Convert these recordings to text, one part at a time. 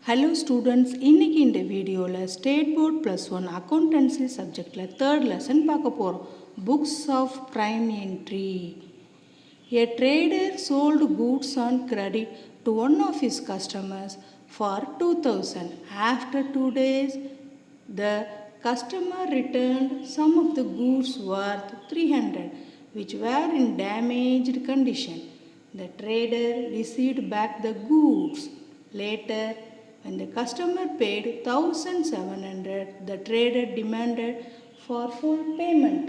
Hello students, இன்னைக்கு இந்த வீடியோவில் ஸ்டேட் போர்ட் +1 அக்கௌண்டன்சி சப்ஜெக்டில் 3rd லெசன் பார்க்க போகிறோம். Books of prime entry. A trader sold goods on credit to one of his customers for 2000. After 2 days, the customer returned some of the goods worth 300, which were in damaged condition. The trader received back the goods. Later, when the customer paid 1700, the trader demanded for full payment.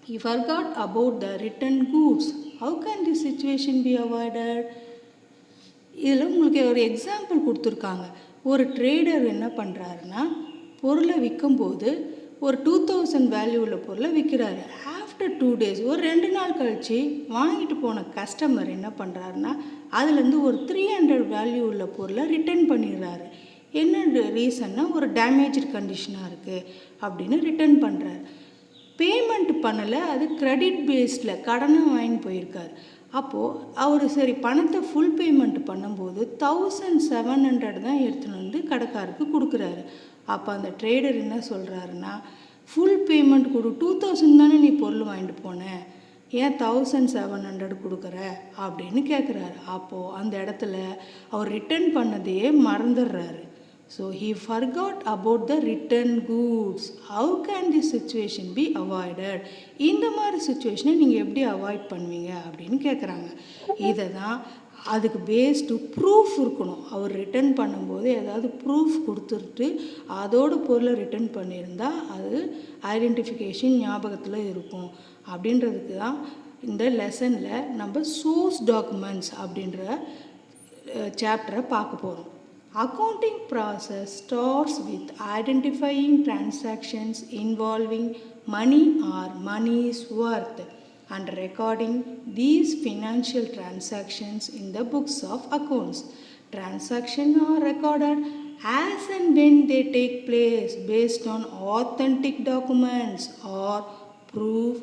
He forgot about the returned goods. How can this situation be avoided? இதில் உங்களுக்கு ஒரு example கொடுத்துருக்காங்க. ஒரு trader என்ன பண்ணுறாருன்னா, பொருளை விற்கும்போது ஒரு 2000 வேல்யூ உள்ள பொருளை விற்கிறாரு. ஆஃப்டர் 2 days, ஒரு 2 நாள் கழித்து வாங்கிட்டு போன கஸ்டமர் என்ன பண்ணுறாருன்னா, அதுலேருந்து ஒரு 300 வேல்யூ உள்ள பொருளை ரிட்டர்ன் பண்ணிடுறாரு. என்ன ரீசன்னா, ஒரு டேமேஜ்டு கண்டிஷனாக இருக்குது அப்படின்னு ரிட்டர்ன் பண்ணுறாரு. பேமெண்ட் பண்ணலை, அது கிரெடிட் பேஸ்டில் கடனாக வாங்கி போயிருக்கார். அப்போது அவர் சரி பணத்தை ஃபுல் பேமெண்ட் பண்ணும்போது 1700 தான் எடுத்துன்னு வந்து கடைக்காருக்கு கொடுக்குறாரு. அப்போ அந்த ட்ரேடர் என்ன சொல்கிறாருன்னா, ஃபுல் பேமெண்ட் கொடு, 2000 தானே நீ பொருள் வாங்கிட்டு போன, ஏன் 1700 கொடுக்குற அப்படின்னு கேட்குறாரு. அப்போது அந்த இடத்துல அவர் ரிட்டர்ன் பண்ணதையே மறந்துடுறாரு. So he forgot about the return goods. How can this situation be avoided? இந்த மாதிரி சுச்சுவேஷனை நீங்கள் எப்படி அவாய்ட் பண்ணுவீங்க அப்படின்னு கேட்குறாங்க. இதை தான் அதுக்கு பேஸ்டு ப்ரூஃப் இருக்கணும். அவர் ரிட்டர்ன் பண்ணும்போது ஏதாவது ப்ரூஃப் கொடுத்துட்டு அதோட பொருளை ரிட்டர்ன் பண்ணியிருந்தால் அது ஐடென்டிஃபிகேஷன் ஞாபகத்தில் இருக்கும். அப்படின்றதுக்கு தான் இந்த லெசனில் நம்ம சோர்ஸ் டாக்குமெண்ட்ஸ் அப்படின்ற சாப்டரை பார்க்க போகிறோம். Accounting process starts with identifying transactions involving money or money's worth and recording these financial transactions in the books of accounts. Transactions are recorded as and when they take place based on authentic documents or proof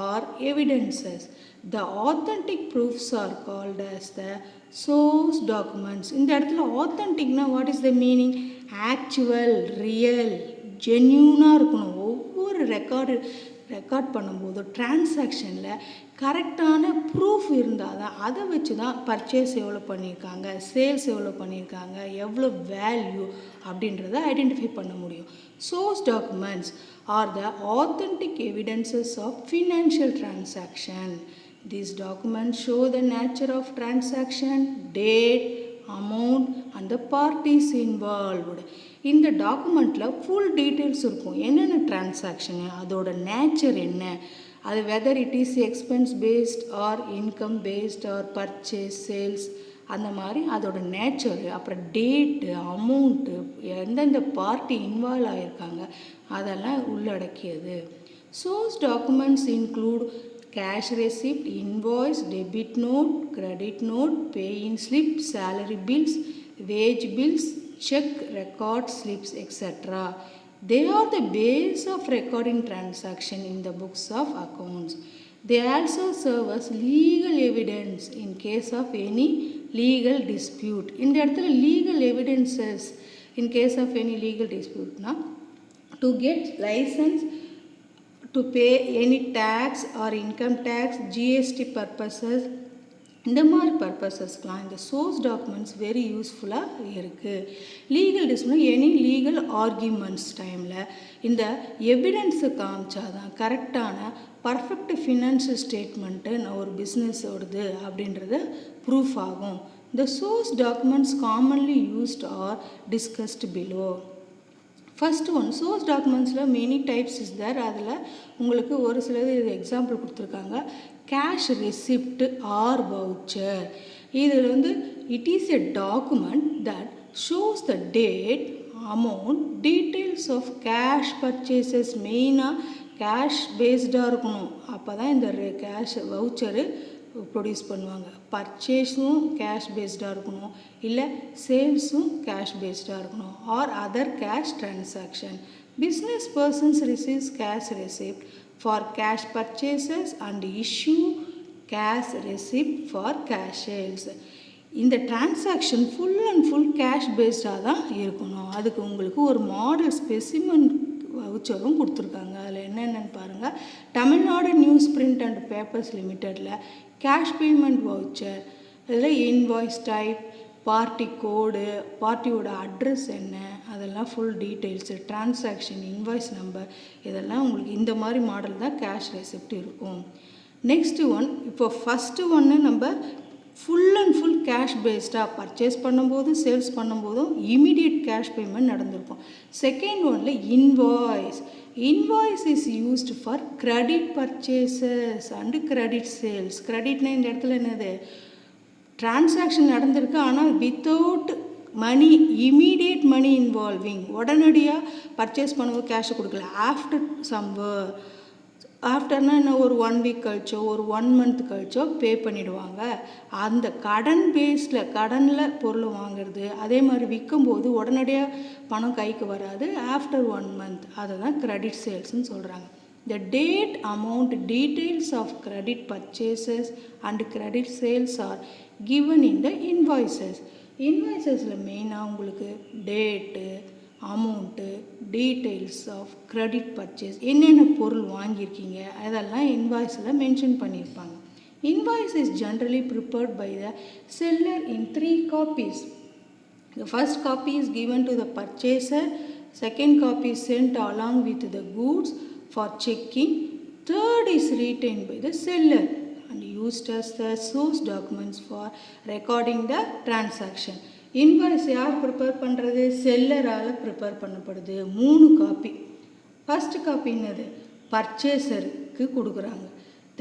or evidences. The authentic proofs are called as the source documents. இந்த இடத்துல authenticனா what is the meaning? Actual, real, ஜென்யூனாக இருக்கணும். ஒவ்வொரு record பண்ணும்போது டிரான்சாக்ஷனில் கரெக்டான proof இருந்தால் தான் அதை வச்சு தான் பர்ச்சேஸ் எவ்வளோ பண்ணியிருக்காங்க, சேல்ஸ் எவ்வளோ பண்ணியிருக்காங்க, எவ்வளோ வேல்யூ அப்படின்றத ஐடென்டிஃபை பண்ண முடியும். Source documents are the authentic evidences of financial transaction. These documents show the nature of transaction, date, amount and the parties involved. இந்த டாக்குமெண்ட்டில் ஃபுல் டீட்டெயில்ஸ் இருக்கும். என்னென்ன டிரான்சாக்ஷனு, அதோட நேச்சர் என்ன, அது whether it is expense based or income based or purchase sales, அந்த மாதிரி அதோட nature, அப்புறம் டேட்டு, அமௌண்ட்டு, எந்தெந்த பார்ட்டி இன்வால்வ் ஆகியிருக்காங்க அதெல்லாம் உள்ளடக்கியது. Source documents include cash receipt, invoice, debit note, credit note, pay-in slip, salary bills, wage bills, check, record slips, etc. They are the base of recording transaction in the books of accounts. They also serve as legal evidence in case of any legal dispute. இந்த இடத்துல legal evidences in case of any legal dispute na, to get license, to pay any tax or income tax, GST purposes, இந்த மாதிரி பர்பஸஸ்க்கெலாம் இந்த source documents very யூஸ்ஃபுல்லாக இருக்குது. Legal dispute, any legal arguments டைமில் இந்த எவிடன்ஸை காமிச்சா தான் கரெக்டான பர்ஃபெக்ட் ஃபினான்ஷியல் ஸ்டேட்மெண்ட்டு ஒரு பிஸ்னஸோடது அப்படின்றத ப்ரூஃப் ஆகும். The source documents commonly used are discussed below. First one, source டாக்குமெண்ட்ஸில் மெனி டைப்ஸ் இஸ் தேர். அதில் உங்களுக்கு ஒரு சிலது எக்ஸாம்பிள் கொடுத்துருக்காங்க. Cash receipt or voucher. இதில் வந்து it is a document that shows the date, amount, details of cash purchases. மெயினாக cash பேஸ்டாக இருக்கணும். அப்போ தான் இந்த கேஷ் வவுச்சரு ப்ரொடியூஸ் பண்ணுவாங்க. பர்ச்சேஸும் கேஷ் பேஸ்டாக இருக்கணும், இல்லை சேல்ஸும் கேஷ் பேஸ்டாக இருக்கணும், or other cash transaction. Business persons receives cash receipt for cash purchases and issue cash receipt for cash sales. இந்த transaction full and full cash பேஸ்டாக தான் இருக்கணும். அதுக்கு உங்களுக்கு ஒரு மாடல் ஸ்பெசிமன் வவுச்சரும் கொடுத்துருக்காங்க. அதில் என்னென்னு பாருங்கள். Tamil Nadu news print and papers லிமிட்டடில் cash payment voucher, இதில் இன்வாய்ஸ் டைப், பார்ட்டி கோடு, பார்ட்டியோட அட்ரஸ் என்ன, அதெல்லாம் full details, transaction, invoice number, இதெல்லாம் உங்களுக்கு இந்த மாதிரி மாடல் தான் கேஷ் ரெசிப்ட் இருக்கும். நெக்ஸ்ட்டு ஒன், இப்போ ஃபஸ்ட்டு ஒன்று நம்ம ஃபுல் அண்ட் ஃபுல் கேஷ் பேஸ்டாக பர்ச்சேஸ் பண்ணும்போது சேல்ஸ் பண்ணும்போதும் இமீடியட் கேஷ் பேமெண்ட் நடந்திருக்கும். செகண்ட் ஒன்ல invoice is used for credit purchases and credit sales. கிரெடிட்னா இந்த இடத்துல என்னது, டிரான்சாக்ஷன் நடந்திருக்கு ஆனால் வித்தவுட் மணி, இமீடியட் மணி இன்வால்விங், உடனடியாக பர்ச்சேஸ் பண்ணும்போது கேஷை கொடுக்கல. ஆஃப்டர்னா என்ன, ஒரு 1 வீக் கழிச்சோ ஒரு 1 மந்த் கழிச்சோ பே பண்ணிவிடுவாங்க. அந்த கடன் பேஸில், கடனில் பொருள் வாங்குறது, அதே மாதிரி விற்கும்போது உடனடியாக பணம் கைக்கு வராது, ஆஃப்டர் 1 மந்த், அதை தான் கிரெடிட் சேல்ஸ்ன்னு சொல்கிறாங்க. The date, amount, details of credit purchases and credit sales are given in the invoices. Invoicesல மெயினாக உங்களுக்கு date, amount, details of credit purchase, என்னென்ன பொருள் வாங்கியிருக்கீங்க அதெல்லாம் இன்வாய்ஸில் மென்ஷன் பண்ணியிருப்பாங்க. Invoice is generally prepared by the seller in 3 copies. The first copy is given to the purchaser, second copy is sent along with the goods for checking, third is retained by the seller and used as the source documents for recording the transaction. Invoice யார் prepare பண்ணுறது, செல்லரால் prepare பண்ணப்படுது. 3 copy. First copy என்னது, பர்ச்சேசருக்கு கொடுக்குறாங்க.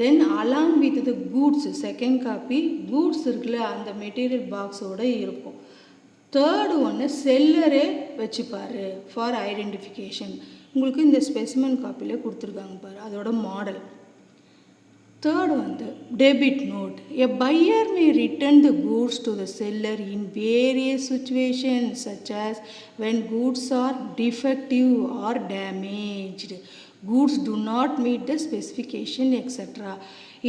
Then along with the goods, second copy goods இருக்குல்ல அந்த material பாக்ஸோடு இருக்கும். Third ஒன்று செல்லரே வச்சுப்பார் ஃபார் ஐடென்டிஃபிகேஷன். உங்களுக்கு இந்த ஸ்பெசிமன் காப்பியில் கொடுத்துருக்காங்க பாரு, அதோட மாடல். தேர்டு வந்து debit note. A buyer may return the goods to the seller in various situations such as when goods are defective or damaged, goods do not meet the specification etc.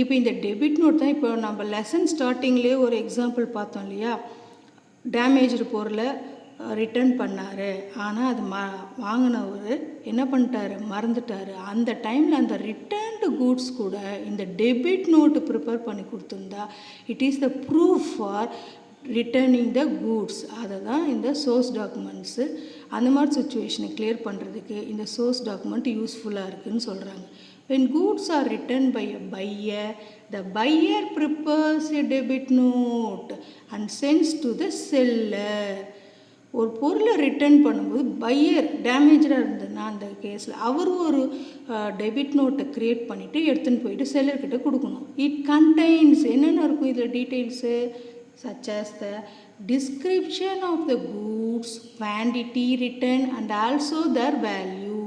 இப்போ இந்த debit note தான் இப்போ நம்ம lesson ஸ்டார்டிங்லேயே ஒரு example பார்த்தோம் இல்லையா, damaged பொருளை ரிட்டர்ன் பண்ணார், ஆனால் அது வாங்கினவர் என்ன பண்ணிட்டாரு, மறந்துட்டார். அந்த டைமில் அந்த ரிட்டர்ன்டு கூட்ஸ் கூட இந்த டெபிட் நோட்டு ப்ரிப்பேர் பண்ணி கொடுத்துருந்தா it is the proof for returning the goods. அதை தான் இந்த சோர்ஸ் டாக்குமெண்ட்ஸு அந்த மாதிரி சுச்சுவேஷனை கிளியர் பண்ணுறதுக்கு இந்த சோர்ஸ் டாக்குமெண்ட் யூஸ்ஃபுல்லாக இருக்குதுன்னு சொல்கிறாங்க. When goods are returned by a buyer, the buyer prepares a debit note and sends to the seller. ஒரு பொருளை ரிட்டர்ன் பண்ணும்போது பையர் டேமேஜாக இருந்ததுன்னா அந்த கேஸில் அவர் ஒரு டெபிட் நோட்டை க்ரியேட் பண்ணிவிட்டு எடுத்துன்னு போயிட்டு செல்லர்கிட்ட கொடுக்கணும். இட் கண்டெய்ன்ஸ் என்னென்ன இருக்கும் இதில் details such as the description of the goods, quantity returned and also their value.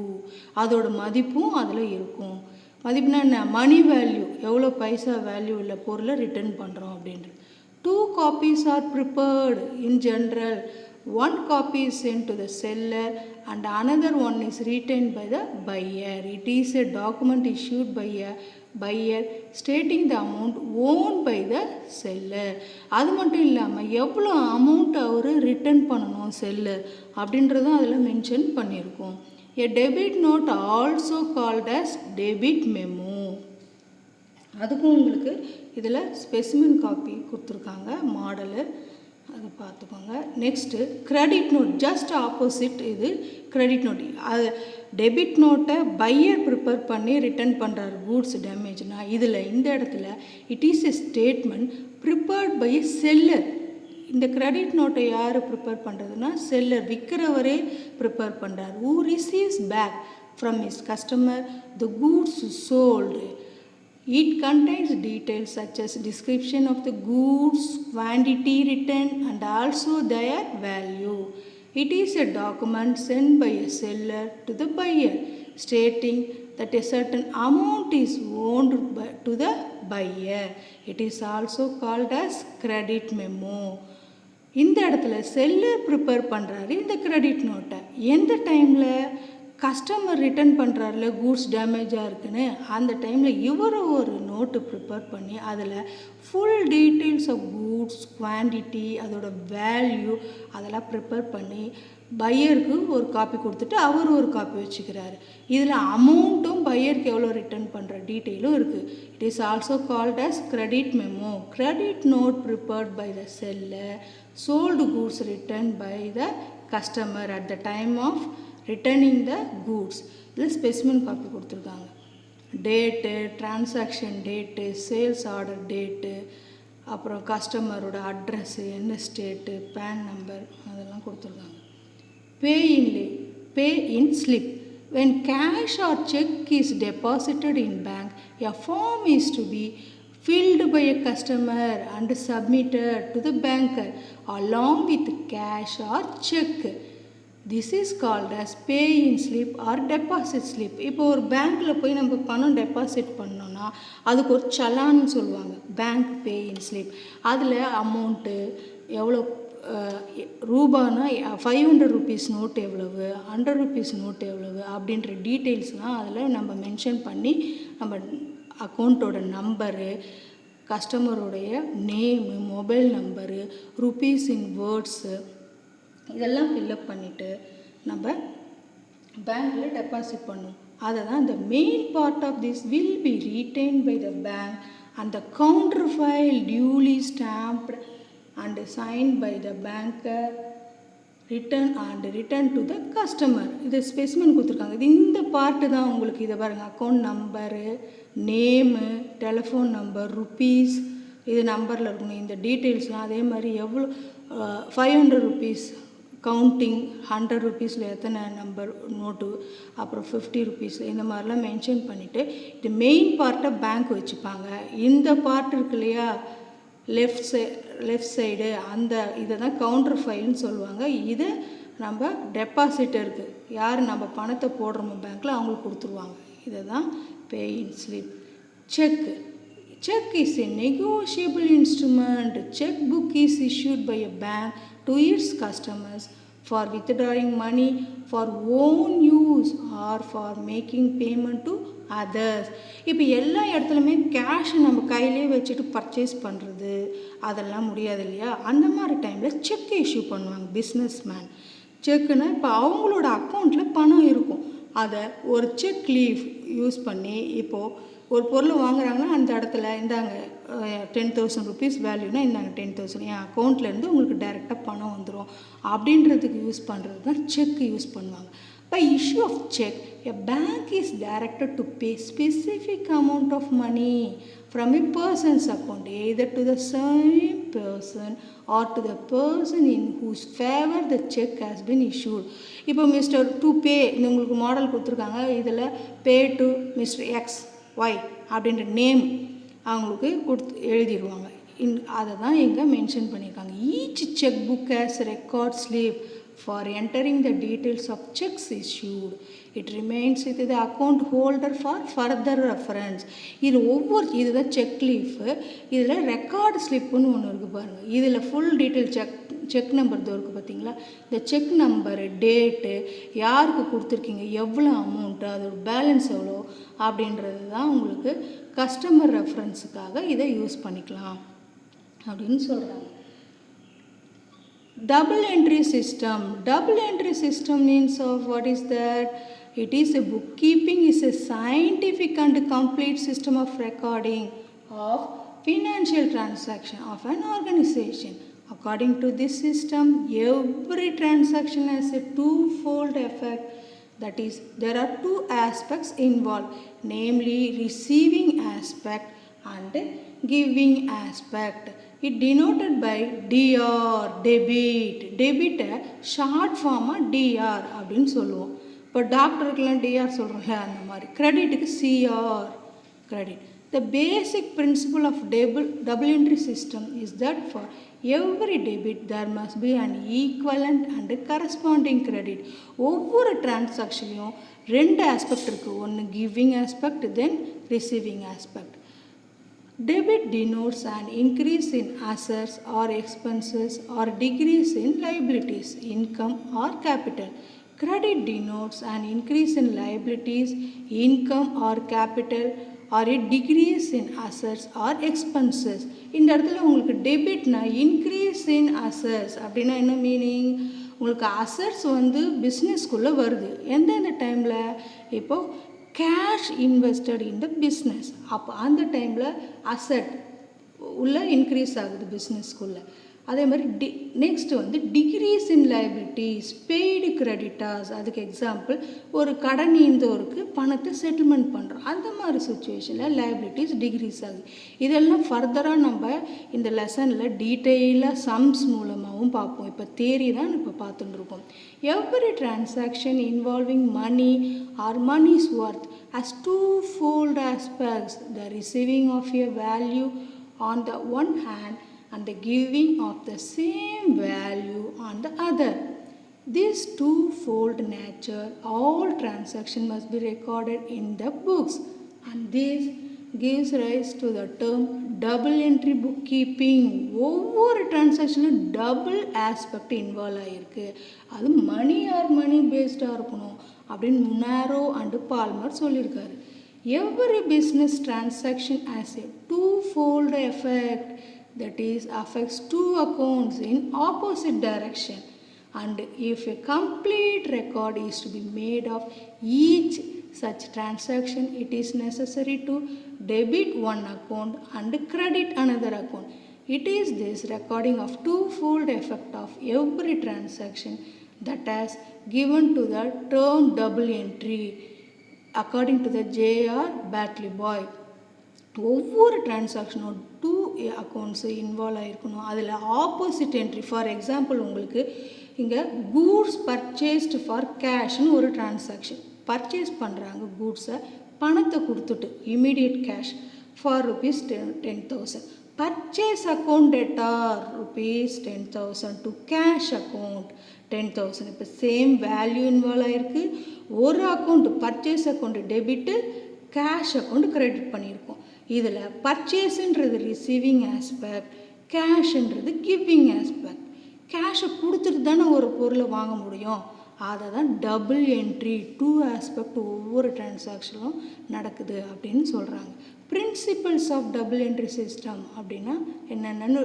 அதோட மதிப்பும் அதில் இருக்கும். மதிப்புனா என்ன, மணி வேல்யூ, எவ்வளோ பைசா வேல்யூ உள்ள பொருளை ரிட்டர்ன் பண்ணுறோம் அப்படின்றது. 2 copies are prepared in general. 1 copy is sent to the seller and another one is retained by the buyer. It is a document issued by a buyer stating the amount owned by the seller. அது மட்டும் இல்லாமல் எவ்வளோ amount அவர் return பண்ணணும் seller அப்படின்றதும் அதில் mention பண்ணியிருக்கோம். A debit note also called as debit memo. அதுக்கும் உங்களுக்கு இதில் ஸ்பெசிமன் காப்பி கொடுத்துருக்காங்க, மாடலு, அதை பார்த்துக்கோங்க. Next credit note, just opposite இது கிரெடிட் நோட். அது டெபிட் நோட்டை பையர் ப்ரிப்பேர் பண்ணி ரிட்டர்ன் பண்ணுறாரு கூட்ஸ் டேமேஜ்னா, இதில் இந்த இடத்துல it is a statement prepared by a seller. இந்த கிரெடிட் நோட்டை யார் ப்ரிப்பேர் பண்ணுறதுனா செல்லர், விற்கிறவரே ப்ரிப்பேர் பண்ணுறார். Who receives back from his customer the goods sold. It contains details such as description of the goods, quantity returned and also their value. It is a document sent by a seller to the buyer stating that a certain amount is owed to the buyer. It is also called as credit memo. இந்த இடத்துல seller prepare பண்ணுறாரு இந்த credit நோட்டை. எந்த டைமில், customer return பண்ணுறாருல goods டேமேஜாக இருக்குன்னு அந்த டைமில் இவர் ஒரு நோட்டு ப்ரிப்பேர் பண்ணி அதில் full details of goods quantity அதோட வேல்யூ அதெல்லாம் ப்ரிப்பேர் பண்ணி பையருக்கு ஒரு காப்பி கொடுத்துட்டு அவர் ஒரு காப்பி வச்சுக்கிறாரு. இதில் அமௌண்ட்டும் பையருக்கு எவ்வளோ ரிட்டர்ன் பண்ணுற டீட்டெயிலும் இருக்குது. It is also called as credit memo. Credit note prepared by the seller, sold goods return by the customer at the time of returning the goods. இதில் ஸ்பெசிமென் காப்பி கொடுத்துருக்காங்க. Date, transaction date, sales order date, அப்புறம் கஸ்டமரோட address, என்ன state, PAN number அதெல்லாம் கொடுத்துருக்காங்க. Pay in slip. When cash or check is deposited in bank, a form is to be filled by a customer and submitted to the banker along with cash or check. This is called as pay in slip or deposit slip. இப்போ ஒரு பேங்க்கில் போய் நம்ம பணம் deposit பண்ணோன்னா அதுக்கு ஒரு சலான்னு சொல்லுவாங்க, பேங்க் பே இன் ஸ்லிப். அதில் அமௌண்ட்டு எவ்வளோ, ரூபானா 500 ருபீஸ் நோட்டு எவ்வளவு, 100 ருபீஸ் நோட்டு எவ்வளவு அப்படின்ற டீட்டெயில்ஸ்லாம் அதில் நம்ம மென்ஷன் பண்ணி நம்ம அக்கௌண்ட்டோட நம்பரு, கஸ்டமருடைய name, mobile number, rupees in words இதெல்லாம் ஃபில்லப் பண்ணிவிட்டு நம்ம பேங்க்கில் டெபாசிட் பண்ணுவோம். அதை தான் the main part of this will be retained by the bank and the counter file duly stamped and signed by the banker, return to the customer. இது specimen கொடுத்துருக்காங்க. இது இந்த பார்ட்டு தான் உங்களுக்கு. இதை பாருங்கள், account number, name, telephone number, rupees இது நம்பரில் இருக்கணும். இந்த டீட்டெயில்ஸ்லாம் அதே மாதிரி எவ்வளோ 500 ருபீஸ் கவுண்டிங், 100 ருபீஸில் எத்தனை நம்பர் நோட்டு, அப்புறம் 50 ருபீஸில் இந்த மாதிரிலாம் மென்ஷன் பண்ணிவிட்டு இது மெயின் பார்ட்டை பேங்க் வச்சுப்பாங்க. இந்த பார்ட் இருக்கு இல்லையா, லெஃப்ட் சைடு, அந்த இதை தான் கவுண்டர் ஃபைல்னு சொல்லுவாங்க. இதை நம்ம டெபாசிட்டருக்கு, யார் நம்ம பணத்தை போடுறோமோ பேங்க்கில் அவங்களுக்கு கொடுத்துருவாங்க. இதை தான் பே in slip. Check is a negotiable instrument. Checkbook is issued by a bank to its customers for withdrawing money for own use or for making payment to others. இப்போ எல்லா இடத்துலையுமே கேஷ் நம்ம கையிலே வச்சுட்டு பர்ச்சேஸ் பண்ணுறது அதெல்லாம் முடியாது இல்லையா. அந்த மாதிரி டைமில் செக் இஷ்யூ பண்ணுவாங்க பிஸ்னஸ் மேன். செக்குன்னா இப்போ அவங்களோட அக்கௌண்ட்டில் பணம் இருக்கும், அதை ஒரு செக் லீஃப் யூஸ் பண்ணி இப்போது ஒரு பொருள் வாங்குறாங்கன்னா அந்த இடத்துல இந்தாங்க 10,000 ருபீஸ் வேல்யூனா இந்தாங்க 10,000 என் அக்கௌண்ட்லேருந்து உங்களுக்கு டைரெக்டாக பணம் வந்துடும் அப்படின்றதுக்கு யூஸ் பண்ணுறது தான் செக் யூஸ் பண்ணுவாங்க. By issue of check, a bank is directed to pay specific amount of money from a person's account, either to the same person or to the person in whose favor the check has been issued. இப்போ mister to pay உங்களுக்கு model கொடுத்துருக்காங்க. இதில் pay to mister X Y அப்படின்ற name அவங்களுக்கு எழுதிடுவாங்க. அதை தான் இங்கே மென்ஷன் பண்ணியிருக்காங்க. Each cheque book has record slip for entering the details of checks issued. It remains with the account holder for further reference. இதுதான் செக் லீஃபு. இதில் record ஸ்லிப்புன்னு ஒன்று இருக்குது பாருங்கள். இதில் ஃபுல் டீட்டெயில் செக் நம்பர் இருக்குது பார்த்தீங்களா. இந்த செக் நம்பரு, டேட்டு, யாருக்கு கொடுத்துருக்கீங்க, எவ்வளோ அமௌண்ட்டு, அதோட பேலன்ஸ் எவ்வளோ அப்படின்றது தான் உங்களுக்கு கஸ்டமர் ரெஃபரன்ஸுக்காக இதை யூஸ் பண்ணிக்கலாம் அப்படின்னு சொல்கிறாங்க. Double entry system. Double entry system means of what is that? It is a bookkeeping is a scientific and complete system of recording of financial transaction of an organization. According to this system, every transaction has a twofold effect. That is, there are two aspects involved, namely receiving aspect and giving aspect. It denoted by DR, debit. Debit short ஃபார்மாக DR அப்படின்னு சொல்லுவோம். இப்போ டாக்டருக்கெல்லாம் DR சொல்கிறோம்ல அந்த மாதிரி. கிரெடிட்டுக்கு CR, credit. The basic principle of double entry system is that for every debit there must be an equivalent and corresponding credit. ஒவ்வொரு டிரான்சாக்ஷன்லையும் ரெண்டு aspect இருக்குது. ஒன்று giving aspect, then receiving aspect. Debit denotes an increase in assets or expenses or decrease in liabilities, income or capital. Credit denotes an increase in liabilities, income or capital or a decrease in assets or expenses. இந்த இடத்துல உங்களுக்கு டெபிட்னா increase in assets அப்படின்னா என்ன meaning? உங்களுக்கு assets வந்து பிஸ்னஸ்க்குள்ளே வருது. எந்தெந்த டைமில்? இப்போது cash invested in the business, அப்போ அந்த டைமில் அசட் உள்ள இன்க்ரீஸ் ஆகுது பிஸ்னஸ்க்குள்ளே. அதே மாதிரி நெக்ஸ்ட் வந்து decrease in liabilities, paid creditors. அதுக்கு எக்ஸாம்பிள் ஒரு கடன் ஈந்தோருக்கு பணத்தை செட்டில்மெண்ட் பண்ணுறோம். அந்த மாதிரி சுச்சுவேஷனில் லைபிலிட்டிஸ் டிக்ரீஸ் ஆகுது. இதெல்லாம் ஃபர்தராக நம்ம இந்த லெசனில் டீட்டெயிலாக சம்ஸ் மூலமாகவும் பார்ப்போம். இப்போ தேரி தான் இப்போ பார்த்துட்டு இருக்கோம். Every transaction involving money or money's worth has two-fold aspects: the receiving of a value on the one hand and the giving of the same value on the other. This two-fold nature, all transactions must be recorded in the books, and this gives rise to the term double entry bookkeeping. ஒவ்வொரு டிரான்சாக்ஷனும் double aspect involve ஆகிருக்கு. அது money or மணி பேஸ்டாக இருக்கணும் அப்படின்னு முனாரோ and Palmer சொல்லியிருக்காரு. Every business transaction has a two-fold effect, that is affects two accounts in opposite direction, and if a complete record is to be made of each such transaction, it is necessary to debit one account and credit another account. It is this recording of two-fold effect of every transaction that has given to the term double entry according to the J.R. Batley Boy. ஒவ்வொரு டிரான்சாக்ஷனும் two accounts involve ஆகிருக்கணும். அதில் opposite entry, for example உங்களுக்கு இங்கே goods purchased for கேஷ்னு ஒரு transaction. Purchase பண்ணுறாங்க கூட்ஸை, பணத்தை கொடுத்துட்டு immediate cash for rupees 10,000. Purchase account debtor rupees 10,000 to cash account 10,000. இப்போ same value involve ஆகிருக்கு. ஒரு account purchase account debit, cash account credit பண்ணியிருக்கோம். இதில் பர்ச்சேஸுன்றது ரிசீவிங் ஆஸ்பெக்ட், கேஷ்ன்றது கிவிங் ஆஸ்பெக்ட். கேஷை கொடுத்துட்டு தானே ஒரு பொருளை வாங்க முடியும். அதை தான் டபுள் என்ட்ரி, டூ ஆஸ்பெக்ட் ஒவ்வொரு டிரான்சாக்ஷனும் நடக்குது அப்படின்னு சொல்கிறாங்க. Principles of double entry system அப்படின்னா என்னென்னு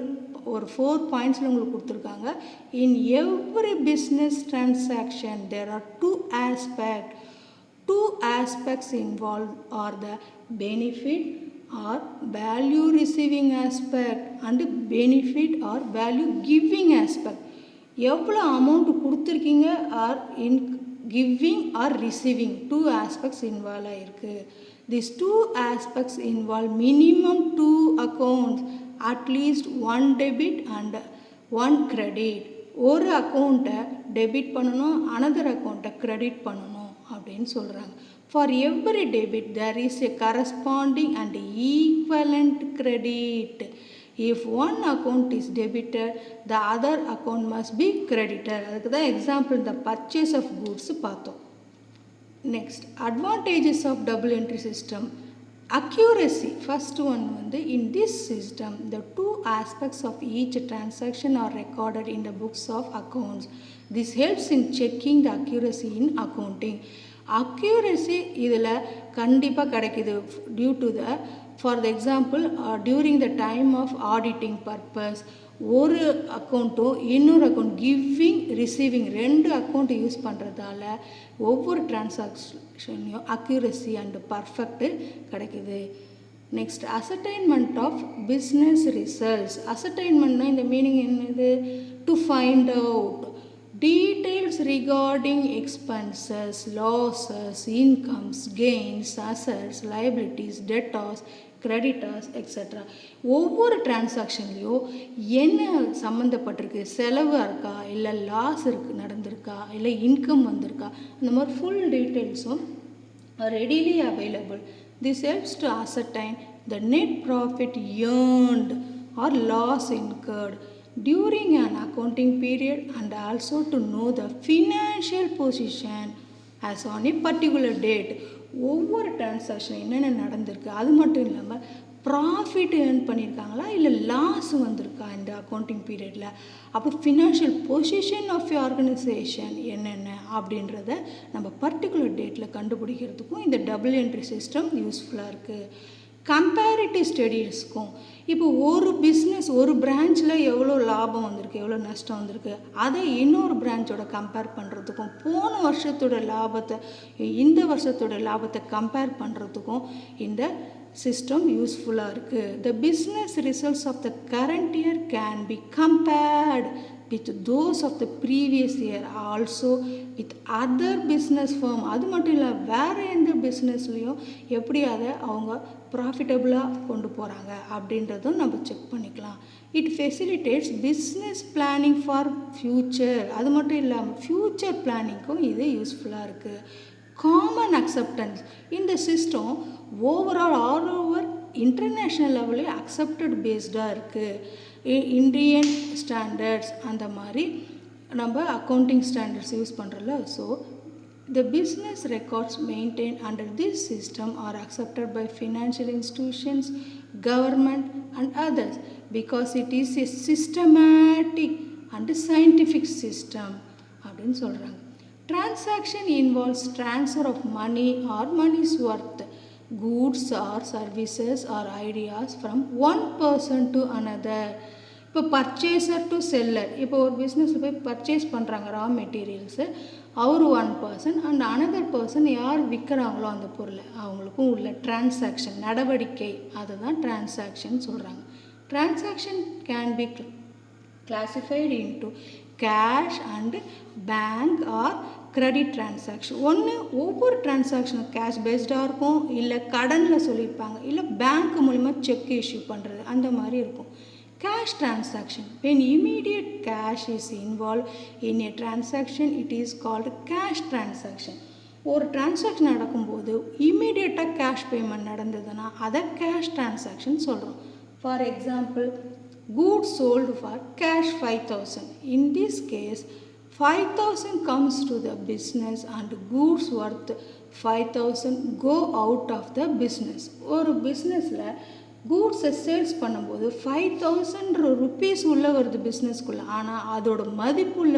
ஒரு 4 பாயிண்ட்ஸில் உங்களுக்கு கொடுத்துருக்காங்க. In every business transaction there are two aspects involved are the benefit or value receiving aspect and benefit or value giving aspect. எவ்வளோ அமௌண்ட் கொடுத்துருக்கீங்க or in giving or receiving, 2 aspects involve ஆகிருக்கு. These 2 aspects involve minimum 2 accounts, at least 1 debit and 1 credit. ஒரு அக்கௌண்ட்டை debit பண்ணணும், another அக்கௌண்ட்டை credit பண்ணணும் அப்படின்னு சொல்கிறாங்க. For every debit there is a corresponding and equivalent credit. If one account is debited, the other account must be credited. அதுக்கு தான் example இந்த பர்ச்சேஸ் ஆஃப் கூட்ஸ் பார்த்தோம். Next advantages of double entry system. Accuracy first one வந்து in this system the 2 aspects of each transaction are recorded in the books of accounts. This helps in checking the accuracy in accounting. Accuracy இதில் கண்டிப்பாக கிடைக்கிது due to the for the example during the time of auditing purpose. ஒரு அக்கௌண்ட்டும் இன்னொரு account giving receiving 2 account use பண்ணுறதால ஒவ்வொரு டிரான்சாக்ஷன்லையும் accuracy and perfect கிடைக்கிது. Next ascertainment of business results. அசர்டைன்மெண்ட்னா இந்த மீனிங் என்னது? To find out details regarding expenses, losses, incomes, gains, assets, liabilities, debtors, creditors, etc. ஒவ்வொரு டிரான்சாக்ஷன்லேயும் என்ன சம்மந்தப்பட்டிருக்கு, செலவு இருக்கா, இல்லை லாஸ் நடந்திருக்கா, இல்லை இன்கம் வந்திருக்கா, அந்த மாதிரி ஃபுல் டீட்டெயில்ஸும் readily available. This helps to ascertain the net profit earned or loss incurred during an accounting period and also to know the financial position as on a particular date. ஒவ்வொரு transaction என்னென்ன நடந்திருக்கு, அது மட்டும் இல்லாமல் profit earn பண்ணியிருக்காங்களா இல்லை loss வந்திருக்கா இந்த அக்கௌண்டிங் பீரியடில், அப்போ ஃபினான்ஷியல் பொசிஷன் ஆஃப் ஆர்கனைசேஷன் என்னென்ன அப்படின்றத நம்ம பர்டிகுலர் டேட்டில் கண்டுபிடிக்கிறதுக்கும் இந்த டபுள் என்ட்ரி சிஸ்டம் யூஸ்ஃபுல்லாக இருக்குது. கம்பேரிட்டிவ் ஸ்டடீஸ்க்கும் இப்போ ஒரு பிஸ்னஸ் ஒரு பிரான்ச்சில் எவ்வளோ லாபம் வந்திருக்கு எவ்வளோ நஷ்டம் வந்திருக்கு அதை இன்னொரு பிரான்ச்சோட கம்பேர் பண்ணுறதுக்கும், போன வருஷத்தோட லாபத்தை இந்த வருஷத்தோட லாபத்தை கம்பேர் பண்ணுறதுக்கும் இந்த சிஸ்டம் யூஸ்ஃபுல்லாக இருக்குது. The business results of the current year can be compared with those of the previous year, also with other business firm. அது மட்டும் இல்லை வேறு எந்த பிஸ்னஸ்லேயும் எப்படி அதை அவங்க ப்ராஃபிட்டபுளாக கொண்டு போகிறாங்க அப்படின்றதும் நம்ம செக் பண்ணிக்கலாம். It facilitates business planning for future. அது மட்டும் இல்லாமல் ஃப்யூச்சர் பிளானிங்க்கும் இது யூஸ்ஃபுல்லாக இருக்குது. காமன் அக்செப்டன்ஸ் இந்த system overall all over international லெவலே அக்செப்டட் பேஸ்டாக இருக்குது. இந்தியன் ஸ்டாண்டர்ட்ஸ் அந்த மாதிரி நம்ம அக்கௌண்டிங் ஸ்டாண்டர்ட்ஸ் யூஸ் பண்ணுறோம்ல. So the business records maintain under this system are accepted by financial institutions, government and others because it is a systematic and scientific system அப்படின்னு சொல்கிறாங்க. Transaction involves transfer of money or money's worth, goods or services or ideas from one person to another. இப்போ purchaser to seller, இப்போ ஒரு பிஸ்னஸில் போய் purchase பண்ணுறாங்க raw materials, அவர் one person and another person யார் விற்கிறாங்களோ அந்த பொருளை அவங்களுக்கும் உள்ள டிரான்சாக்ஷன் நடவடிக்கை அதை தான் டிரான்சாக்ஷன் சொல்கிறாங்க. Transaction can be classified into cash and bank or credit transaction. ஒன்று ஒவ்வொரு டிரான்சாக்ஷனும் கேஷ் பேஸ்டாக இருக்கும், இல்லை கடனில் சொல்லியிருப்பாங்க, இல்லை பேங்க் மூலிமா செக் இஷ்யூ பண்ணுறது அந்த மாதிரி இருக்கும். Cash transaction, when immediate cash is involved in a transaction it is called cash transaction. ஒரு டிரான்சாக்ஷன் நடக்கும்போது இம்மீடியட்டாக கேஷ் பேமெண்ட் நடந்ததுன்னா அதை கேஷ் டிரான்சாக்ஷன் சொல்கிறோம். For example, goods sold for cash 5,000. In this case 5,000 comes to the business and goods worth 5,000 go out of the business. ஒரு பிஸ்னஸில் கூட்ஸை sales பண்ணும்போது 5,000 rupees உள்ளே வருது பிஸ்னஸ்க்குள்ளே, ஆனால் அதோட மதிப்புள்ள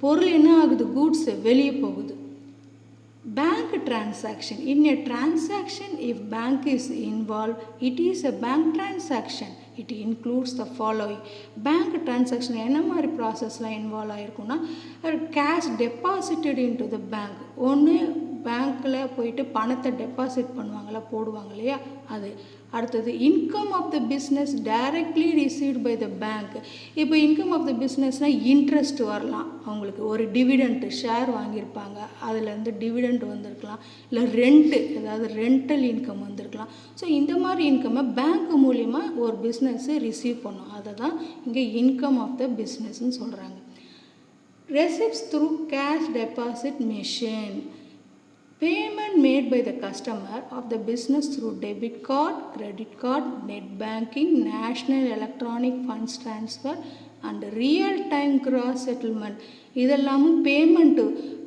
பொருள் என்ன ஆகுது, கூட்ஸு வெளியே போகுது. Bank transaction, in a transaction if bank is involved it is a bank transaction. It includes the following. Bank transaction என்ன மாதிரி ப்ராசஸ்லாம் இன்வால்வ் ஆகிருக்குன்னா, cash deposited into the bank. ஒன்று பேங்க்கில் போயிட்டு பணத்தை டெபாசிட் பண்ணுவாங்களா போடுவாங்க இல்லையா அது. அடுத்தது income of the business directly received by the bank. இப்போ இன்கம் ஆஃப் த பிஸ்னஸ்னால் இன்ட்ரெஸ்ட் வரலாம், அவங்களுக்கு ஒரு டிவிடெண்ட்டு ஷேர் வாங்கியிருப்பாங்க அதுலேருந்து டிவிடெண்ட் வந்திருக்கலாம், இல்லை ரெண்ட்டு ஏதாவது ரெண்டல் இன்கம் வந்திருக்கலாம். ஸோ இந்த மாதிரி இன்கம்மை பேங்க் மூலிமா ஒரு பிஸ்னஸ்ஸு ரிசீவ் பண்ணும், அதை தான் இங்கே இன்கம் ஆஃப் த பிஸ்னஸ்ன்னு சொல்கிறாங்க. Receipts through cash deposit machine, payment made by the customer of the business through debit card, credit card, net banking, national electronic funds transfer and real time gross settlement. இதெல்லாமும் payment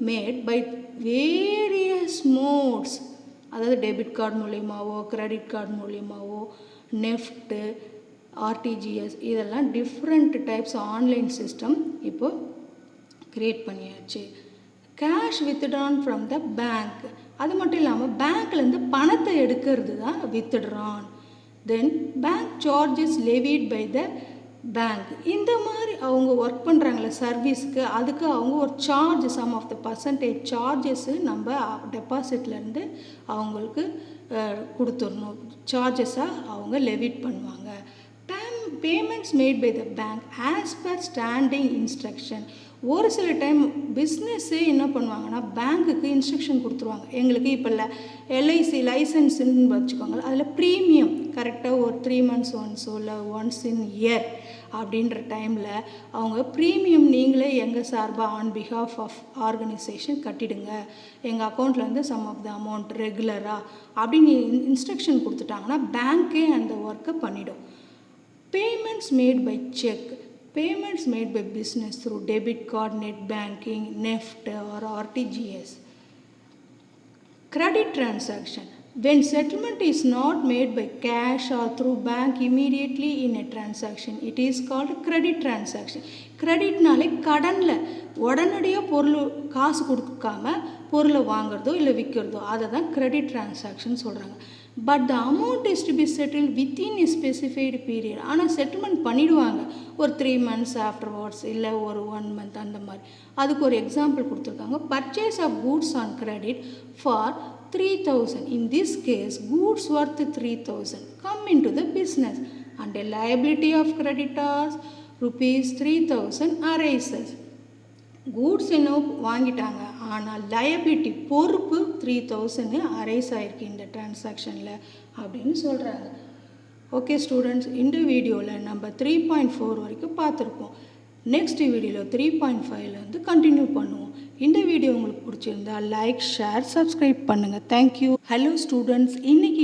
made by various modes, அதாவது debit card மூலியமாவோ credit card மூலியமாவோ NEFT RTGS இதெல்லாம் different types online system இப்போ create பண்ணியாச்சு. Cash withdrawn from the bank, அது மட்டும் இல்லாமல் பேங்க்லேருந்து பணத்தை எடுக்கிறது தான் withdrawn. Then bank charges levied by the bank. இந்த மாதிரி அவங்க ஒர்க் பண்ணுறாங்களே சர்வீஸுக்கு, அதுக்கு அவங்க ஒரு charge sum of the percentage charges நம்ம டெபாசிட்லேருந்து அவங்களுக்கு கொடுத்துடணும், சார்ஜஸாக அவங்க லெவிட் பண்ணுவாங்க. Payments mat by the bank as per standing instruction. ஒரு சில டைம் பிஸ்னஸ்ஸே என்ன பண்ணுவாங்கன்னா பேங்க்குக்கு இன்ஸ்ட்ரக்ஷன் கொடுத்துருவாங்க, எங்களுக்கு இப்போ எல்ஐசி லைசன்ஸுன்னு வச்சுக்கோங்களேன், அதில் ப்ரீமியம் கரெக்டாக ஒரு 3 months ஒன்ஸோ இல்லை ஒன்ஸ் இன் இயர் அப்படின்ற டைமில் அவங்க ப்ரீமியம் நீங்களே எங்கள் சார்பாக ஆன் பிஹாஃப் ஆஃப் ஆர்கனைசேஷன் கட்டிடுங்க, எங்கள் அக்கௌண்ட்லேருந்து சம் ஆஃப் த அமௌண்ட் ரெகுலராக அப்படின்னு இன்ஸ்ட்ரக்ஷன் கொடுத்துட்டாங்கன்னா பேங்க்கே அந்த ஒர்க்கை பண்ணிடும். Payments made by check, payments made by business through debit card, net banking, NEFT or RTGS. Credit transaction, When settlement is not made by cash or through bank immediately in a transaction, it is called credit transaction. கிரெடிட்னாலே கடனில் உடனடியாக பொருள் காசு கொடுக்காம பொருளை வாங்குறதோ இல்லை விற்கிறதோ அதை தான் கிரெடிட் டிரான்சாக்ஷன் சொல்கிறாங்க. But the amount is to be settle within a specified period. ஆனால் செட்டில்மெண்ட் பண்ணிவிடுவாங்க ஒரு 3 months ஆஃப்டர்வர்ட்ஸ் இல்லை ஒரு 1 month அந்த மாதிரி. அதுக்கு ஒரு எக்ஸாம்பிள் கொடுத்துருக்காங்க. Purchase of goods on credit for 3,000. In this case, goods worth 3,000 come into the business and a liability of creditors rupees 3,000 arises. Goods என்ன வாங்கிட்டாங்க, ஆனால் liability பொறுப்பு 3,000 அரைஸ் ஆயிருக்கு இந்த டிரான்சாக்ஷனில் அப்படின்னு சொல்கிறாங்க. ஓகே ஸ்டூடெண்ட்ஸ், இந்த வீடியோவில் நம்ம 3.4 வரைக்கும் பார்த்துருக்கோம். நெக்ஸ்ட் வீடியோவில் 3.5 வந்து கண்டினியூ பண்ணுவோம். இந்த வீடியோ உங்களுக்கு பிடிச்சிருந்தா லைக், ஷேர், சப்ஸ்கிரைப் பண்ணுங்கள். தேங்க்யூ. ஹலோ ஸ்டூடெண்ட்ஸ், இன்றைக்கி